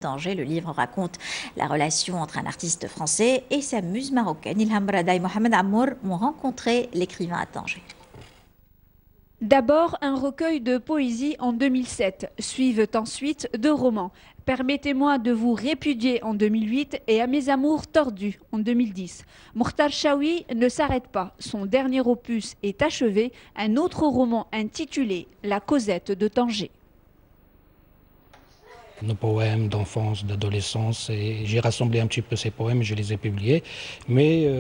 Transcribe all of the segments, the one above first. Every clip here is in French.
Tanger. Le livre raconte la relation entre un artiste français et sa muse marocaine. Ilham Brada et Mohamed Amour ont rencontré l'écrivain à Tanger. D'abord un recueil de poésie en 2007, suivent ensuite deux romans. Permettez-moi de vous répudier en 2008 et À mes amours tordus en 2010. Mokhtar Chaoui ne s'arrête pas. Son dernier opus est achevé, un autre roman intitulé La Cosette de Tanger. Nos poèmes d'enfance, d'adolescence, et j'ai rassemblé un petit peu ces poèmes, je les ai publiés, mais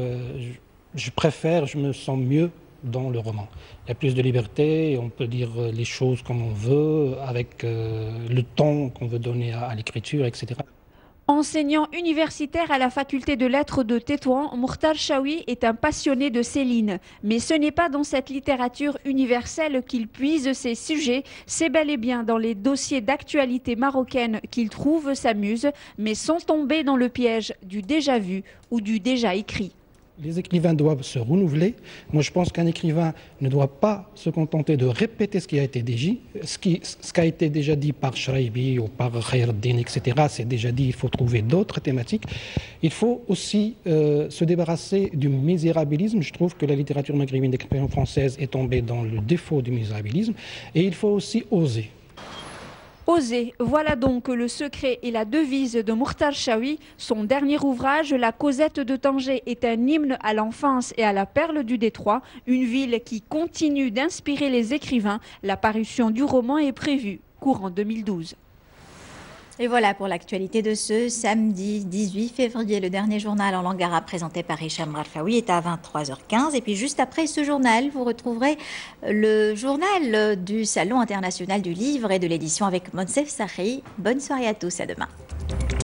je me sens mieux dans le roman. Il y a plus de liberté, on peut dire les choses comme on veut, avec le ton qu'on veut donner à l'écriture, etc. Enseignant universitaire à la faculté de lettres de Tétouan, Mokhtar Chaoui est un passionné de Céline. Mais ce n'est pas dans cette littérature universelle qu'il puise ses sujets, c'est bel et bien dans les dossiers d'actualité marocaine qu'il trouve sa muse, mais sans tomber dans le piège du déjà vu ou du déjà écrit. Les écrivains doivent se renouveler. Moi, je pense qu'un écrivain ne doit pas se contenter de répéter ce qui a été dit, ce qui a été déjà dit par Shraibi ou par Khaireddin, etc. C'est déjà dit, il faut trouver d'autres thématiques. Il faut aussi se débarrasser du misérabilisme. Je trouve que la littérature maghrébine d'expression française est tombée dans le défaut du misérabilisme. Et il faut aussi oser. Oser, voilà donc le secret et la devise de Mokhtar Chaoui. Son dernier ouvrage, La Cosette de Tanger, est un hymne à l'enfance et à la perle du Détroit, une ville qui continue d'inspirer les écrivains. La parution du roman est prévue courant 2012. Et voilà pour l'actualité de ce samedi 18 février. Le dernier journal en langue arabe présenté par Hicham Ralfaoui est à 23h15. Et puis juste après ce journal, vous retrouverez le journal du Salon international du livre et de l'édition avec Monsef Sahi. Bonne soirée à tous, à demain.